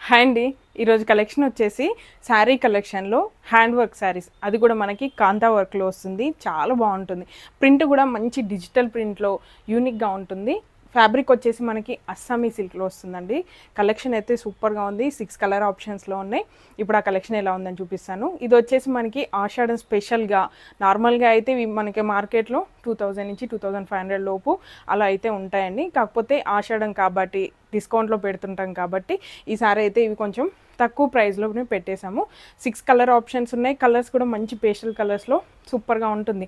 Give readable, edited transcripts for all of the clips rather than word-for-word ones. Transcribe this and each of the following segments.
Hi అండి. ఈరోజు collection వచ్చేసి శారీ కలెక్షన్లో హ్యాండ్ వర్క్ శారీస్, అది కూడా మనకి కాంతా వర్క్లో వస్తుంది. చాలా బాగుంటుంది. ప్రింట్ కూడా మంచి డిజిటల్ ప్రింట్లో యూనిక్గా ఉంటుంది. ఫ్యాబ్రిక్ వచ్చేసి మనకి అస్సామీ సిల్క్లో వస్తుందండి. కలెక్షన్ అయితే సూపర్గా ఉంది. 6 కలర్ ఆప్షన్స్లో ఉన్నాయి. ఇప్పుడు ఆ కలెక్షన్ ఎలా ఉందని చూపిస్తాను. ఇది వచ్చేసి మనకి ఆషాఢం స్పెషల్గా, నార్మల్గా అయితే ఇవి మనకి మార్కెట్లో 2000 నుంచి 2500 లోపు అలా అయితే ఉంటాయండి. కాకపోతే ఆషాఢం కాబట్టి డిస్కౌంట్లో పెడుతుంటాం కాబట్టి ఈసారి అయితే ఇవి కొంచెం తక్కువ ప్రైస్లోనే పెట్టేశాము. 6 కలర్ ఆప్షన్స్ ఉన్నాయి. కలర్స్ కూడా మంచి పేస్టల్ కలర్స్లో సూపర్గా ఉంటుంది.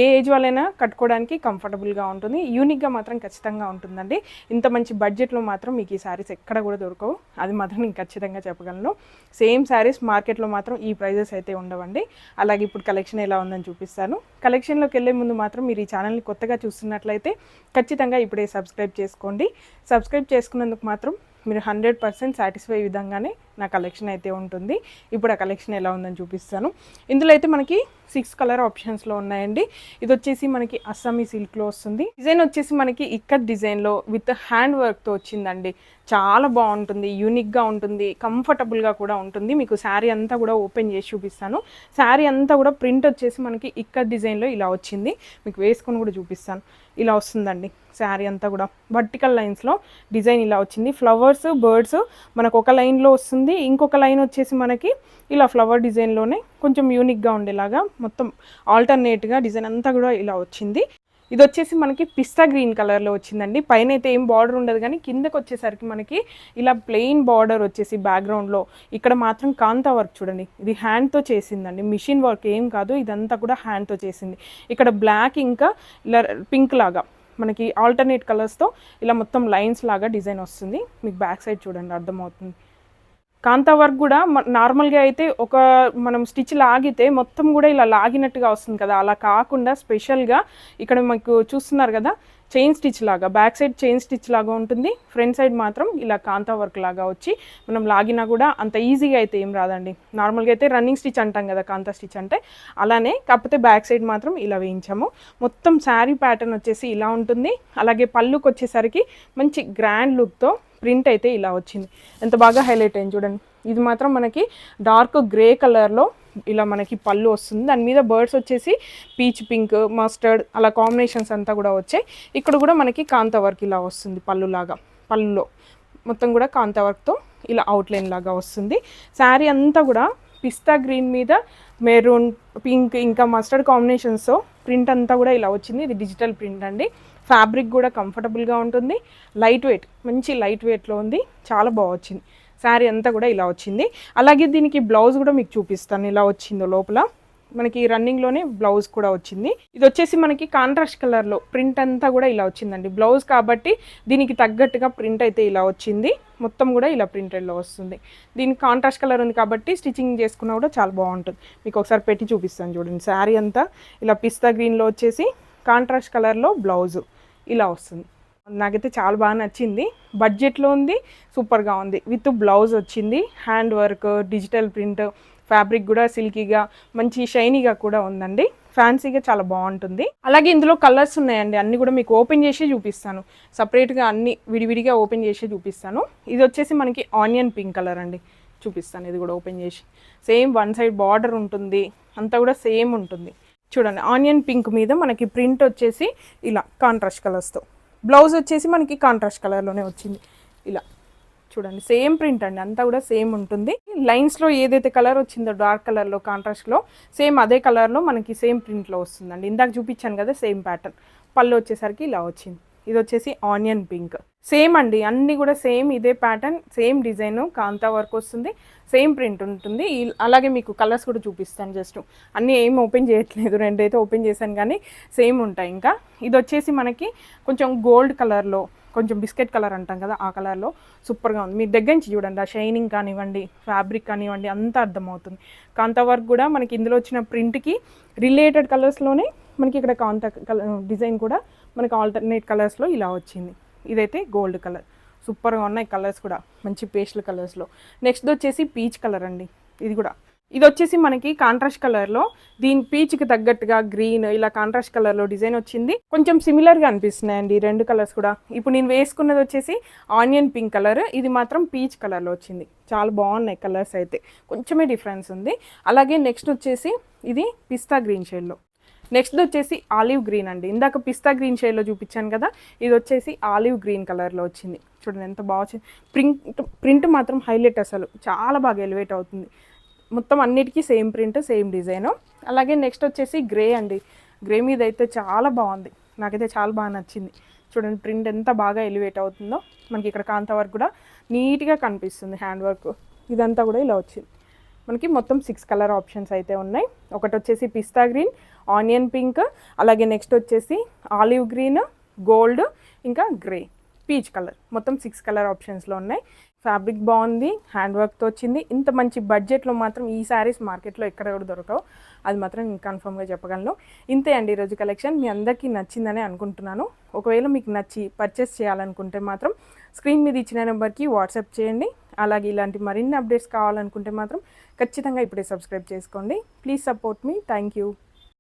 ఏ ఏజ్ వాళ్ళైనా కట్టుకోవడానికి కంఫర్టబుల్గా ఉంటుంది. యూనిక్గా మాత్రం ఖచ్చితంగా ఉంటుందండి. ఇంత మంచి బడ్జెట్లో మాత్రం మీకు ఈ శారీస్ ఎక్కడ కూడా దొరకవు, అది మాత్రం నేను ఖచ్చితంగా చెప్పగలను. సేమ్ శారీస్ మార్కెట్లో మాత్రం ఈ ప్రైజెస్ అయితే ఉండవండి. అలాగే ఇప్పుడు కలెక్షన్ ఎలా ఉందని చూపిస్తాను. కలెక్షన్లోకి వెళ్ళే ముందు మాత్రం మీరు ఈ ఛానల్ని కొత్తగా చూస్తున్నట్లయితే ఖచ్చితంగా ఇప్పుడే సబ్స్క్రైబ్ చేసుకోండి. సబ్స్క్రైబ్ చేసుకున్నందుకు మాత్రం మీరు 100% సాటిస్ఫై విధంగానే నా కలెక్షన్ అయితే ఉంటుంది. ఇప్పుడు ఆ కలెక్షన్ ఎలా ఉందని చూపిస్తాను. ఇందులో అయితే మనకి 6 కలర్ ఆప్షన్స్లో ఉన్నాయండి. ఇది వచ్చేసి మనకి అస్సామీ సిల్క్లో వస్తుంది. డిజైన్ వచ్చేసి మనకి ఇక్కత్ డిజైన్లో విత్ హ్యాండ్ వర్క్తో వచ్చిందండి. చాలా బాగుంటుంది, యూనిక్గా ఉంటుంది, కంఫర్టబుల్గా కూడా ఉంటుంది. మీకు శారీ అంతా కూడా ఓపెన్ చేసి చూపిస్తాను. శారీ అంతా కూడా ప్రింట్ వచ్చేసి మనకి ఇక్కత్ డిజైన్లో ఇలా వచ్చింది. మీకు వేసుకొని కూడా చూపిస్తాను. ఇలా వస్తుందండి శారీ అంతా కూడా. వర్టికల్ లైన్స్లో డిజైన్ ఇలా వచ్చింది. ఫ్లవర్స్, బర్డ్స్ మనకు ఒక లైన్లో వస్తుంది. ఇంకొక లైన్ వచ్చేసి మనకి ఇలా ఫ్లవర్ డిజైన్లోనే కొంచెం యూనిక్గా ఉండేలాగా మొత్తం ఆల్టర్నేట్గా డిజైన్ అంతా కూడా ఇలా వచ్చింది. ఇది వచ్చేసి మనకి పిస్తా గ్రీన్ కలర్లో వచ్చిందండి. పైన అయితే ఏం బార్డర్ ఉండదు, కానీ కిందకు వచ్చేసరికి మనకి ఇలా ప్లెయిన్ బార్డర్ వచ్చేసి బ్యాక్గ్రౌండ్లో ఇక్కడ మాత్రం కాంతా వర్క్ చూడండి. ఇది హ్యాండ్తో చేసిందండి, మిషన్ వర్క్ ఏం కాదు. ఇదంతా కూడా హ్యాండ్తో చేసింది. ఇక్కడ బ్లాక్ ఇంకా ఇలా పింక్ లాగా మనకి ఆల్టర్నేట్ కలర్స్తో ఇలా మొత్తం లైన్స్ లాగా డిజైన్ వస్తుంది. మీకు బ్యాక్ సైడ్ చూడండి, అర్థమవుతుంది. కాంతా వర్క్ కూడా నార్మల్గా అయితే ఒక మనం స్టిచ్ లాగితే మొత్తం కూడా ఇలా లాగినట్టుగా వస్తుంది కదా, అలా కాకుండా స్పెషల్గా ఇక్కడ మీకు చూస్తున్నారు కదా, చైన్ స్టిచ్ లాగా, బ్యాక్ సైడ్ చైన్ స్టిచ్ లాగా ఉంటుంది. ఫ్రంట్ సైడ్ మాత్రం ఇలా కాంతా వర్క్ లాగా వచ్చి మనం లాగినా కూడా అంత ఈజీగా అయితే ఏం రాదండి. నార్మల్గా అయితే రన్నింగ్ స్టిచ్ అంటాం కదా కాంతా స్టిచ్ అంటే, అలానే. కాకపోతే బ్యాక్ సైడ్ మాత్రం ఇలా వేయించాము. మొత్తం శారీ ప్యాటర్న్ వచ్చేసి ఇలా ఉంటుంది. అలాగే పళ్ళుకి వచ్చేసరికి మంచి గ్రాండ్ లుక్తో ప్రింట్ అయితే ఇలా వచ్చింది. ఎంత బాగా హైలైట్ అయింది చూడండి. ఇది మాత్రం మనకి డార్క్ గ్రే కలర్లో ఇలా మనకి పళ్ళు వస్తుంది. దాని మీద బర్డ్స్ వచ్చేసి పీచ్ పింక్, మస్టర్డ్ అలా కాంబినేషన్స్ అంతా కూడా వచ్చాయి. ఇక్కడ కూడా మనకి కాంతా వర్క్ ఇలా వస్తుంది. పళ్ళులాగా, పళ్ళులో మొత్తం కూడా కాంతా వర్క్తో ఇలా అవుట్లైన్ లాగా వస్తుంది. శారీ అంతా కూడా పిస్తా గ్రీన్ మీద మెరూన్, పింక్ ఇంకా మస్టర్డ్ కాంబినేషన్స్తో ప్రింట్ అంతా కూడా ఇలా వచ్చింది. ఇది డిజిటల్ ప్రింట్ అండి. ఫ్యాబ్రిక్ కూడా కంఫర్టబుల్గా ఉంటుంది. లైట్ వెయిట్, మంచి లైట్ వెయిట్లో ఉంది. చాలా బాగా వచ్చింది. శారీ అంతా కూడా ఇలా వచ్చింది. అలాగే దీనికి బ్లౌజ్ కూడా మీకు చూపిస్తాను ఇలా వచ్చిందో. లోపల మనకి రన్నింగ్లోనే బ్లౌజ్ కూడా వచ్చింది. ఇది వచ్చేసి మనకి కాంట్రాస్ట్ కలర్లో ప్రింట్ అంతా కూడా ఇలా వచ్చిందండి. బ్లౌజ్ కాబట్టి దీనికి తగ్గట్టుగా ప్రింట్ అయితే ఇలా వచ్చింది. మొత్తం కూడా ఇలా ప్రింటెడ్లో వస్తుంది. దీనికి కాంట్రాస్ట్ కలర్ ఉంది కాబట్టి స్టిచ్చింగ్ చేసుకున్నా కూడా చాలా బాగుంటుంది. మీకు ఒకసారి పెట్టి చూపిస్తాను చూడండి. శారీ అంతా ఇలా పిస్తా గ్రీన్లో వచ్చేసి కాంట్రాస్ట్ కలర్లో బ్లౌజు ఇలా వస్తుంది. నాకైతే చాలా బాగా నచ్చింది. బడ్జెట్లో ఉంది, సూపర్గా ఉంది. విత్ బ్లౌజ్ వచ్చింది. Hand work, digital print, fabric కూడా సిల్కీగా మంచి షైనీగా కూడా ఉందండి. ఫ్యాన్సీగా చాలా బాగుంటుంది. అలాగే ఇందులో కలర్స్ ఉన్నాయండి. అన్నీ కూడా మీకు ఓపెన్ చేసి చూపిస్తాను. సపరేట్గా అన్ని విడివిడిగా ఓపెన్ చేసి చూపిస్తాను. ఇది వచ్చేసి మనకి ఆనియన్ పింక్ కలర్ అండి. చూపిస్తాను ఇది కూడా ఓపెన్ చేసి. సేమ్ వన్ సైడ్ బార్డర్ ఉంటుంది, అంతా కూడా సేమ్ ఉంటుంది. చూడండి, ఆనియన్ పింక్ మీద మనకి ప్రింట్ వచ్చేసి ఇలా కాంట్రాస్ట్ కలర్స్తో, బ్లౌజ్ వచ్చేసి మనకి కాంట్రాస్ట్ కలర్లోనే వచ్చింది. ఇలా చూడండి, సేమ్ ప్రింట్ అండి, అంతా కూడా సేమ్ ఉంటుంది. లైన్స్లో ఏదైతే కలర్ వచ్చిందో డార్క్ కలర్లో కాంట్రాస్ట్లో, సేమ్ అదే కలర్లో మనకి సేమ్ ప్రింట్లో వస్తుందండి. ఇందాక చూపించాను కదా సేమ్ ప్యాటర్న్. పళ్ళు వచ్చేసరికి ఇలా వచ్చింది. ఇది వచ్చేసి ఆనియన్ పింక్. సేమ్ అండి, అన్నీ కూడా సేమ్ ఇదే ప్యాటర్న్, సేమ్ డిజైన్, కాంతా వర్క్ వస్తుంది, సేమ్ ప్రింట్ ఉంటుంది. అలాగే మీకు కలర్స్ కూడా చూపిస్తాను. జస్ట్ అన్నీ ఏం ఓపెన్ చేయట్లేదు, రెండైతే ఓపెన్ చేశాను కానీ సేమ్ ఉంటాయి. ఇంకా ఇది వచ్చేసి మనకి కొంచెం గోల్డ్ కలర్లో, కొంచెం బిస్కెట్ కలర్ అంటాం కదా ఆ కలర్లో సూపర్గా ఉంది. మీరు దగ్గర నుంచి చూడండి, ఆ షైనింగ్ కానివ్వండి, ఫ్యాబ్రిక్ కానివ్వండి, అంతా అర్థమవుతుంది. కాంతా వర్క్ కూడా మనకి ఇందులో వచ్చిన ప్రింట్కి రిలేటెడ్ కలర్స్లోనే మనకి ఇక్కడ కాంతా కలర్ డిజైన్ కూడా మనకి ఆల్టర్నేట్ కలర్స్లో ఇలా వచ్చింది. ఇదైతే గోల్డ్ కలర్, సూపర్గా ఉన్నాయి కలర్స్ కూడా, మంచి పేస్టల్ కలర్స్లో. నెక్స్ట్ వచ్చేసి పీచ్ కలర్ అండి. ఇది కూడా ఇది వచ్చేసి మనకి కాంట్రాస్ట్ కలర్లో, దీని పీచ్కి తగ్గట్టుగా గ్రీన్ ఇలా కాంట్రాస్ట్ కలర్లో డిజైన్ వచ్చింది. కొంచెం సిమిలర్గా అనిపిస్తున్నాయండి ఈ రెండు కలర్స్ కూడా. ఇప్పుడు నేను వేసుకున్నది వచ్చేసి ఆనియన్ పింక్ కలర్, ఇది మాత్రం పీచ్ కలర్లో వచ్చింది. చాలా బాగున్నాయి కలర్స్ అయితే, కొంచెమే డిఫరెన్స్ ఉంది. అలాగే నెక్స్ట్ వచ్చేసి ఇది పిస్తా గ్రీన్ షేడ్లో. నెక్స్ట్ వచ్చేసి ఆలివ్ గ్రీన్ అండి. ఇందాక పిస్తా గ్రీన్ షేడ్లో చూపించాను కదా, ఇది వచ్చేసి ఆలివ్ గ్రీన్ కలర్లో వచ్చింది. చూడండి ఎంత బాగా వచ్చింది. ప్రింట్ మాత్రం హైలైట్, అసలు చాలా బాగా ఎలివేట్ అవుతుంది. మొత్తం అన్నిటికీ సేమ్ ప్రింట్ సేమ్ డిజైను. అలాగే నెక్స్ట్ వచ్చేసి గ్రే అండి. గ్రే మీద అయితే చాలా బాగుంది, నాకైతే చాలా బాగా నచ్చింది. చూడండి ప్రింట్ ఎంత బాగా ఎలివేట్ అవుతుందో. మనకి ఇక్కడ కాంతా వర్క్ కూడా నీట్గా కనిపిస్తుంది, హ్యాండ్ వర్క్ ఇదంతా కూడా ఇలా వచ్చింది. మనకి మొత్తం 6 కలర్ ఆప్షన్స్ అయితే ఉన్నాయి. ఒకటి వచ్చేసి పిస్తా గ్రీన్, ఆనియన్ పింక్, అలాగే నెక్స్ట్ వచ్చేసి ఆలివ్ గ్రీన్, గోల్డ్, ఇంకా గ్రే, పీచ్ కలర్. మొత్తం 6 కలర్ ఆప్షన్స్లో ఉన్నాయి. ఫ్యాబ్రిక్ బాగుంది, హ్యాండ్ వర్క్తో వచ్చింది. ఇంత మంచి బడ్జెట్లో మాత్రం ఈ శారీస్ మార్కెట్లో ఎక్కడ కూడా దొరకవు, అది మాత్రం నేను కన్ఫర్మ్గా చెప్పగలను. ఇంతే అండి ఈరోజు కలెక్షన్. మీ అందరికీ నచ్చిందని అనుకుంటున్నాను. ఒకవేళ మీకు నచ్చి పర్చేస్ చేయాలనుకుంటే మాత్రం స్క్రీన్ మీద ఇచ్చిన నెంబర్కి వాట్సాప్ చేయండి. అలాగే ఇలాంటి మరిన్ని అప్డేట్స్ కావాలనుకుంటే మాత్రం ఖచ్చితంగా ఇప్పుడే సబ్స్క్రైబ్ చేసుకోండి. Please support me. Thank you.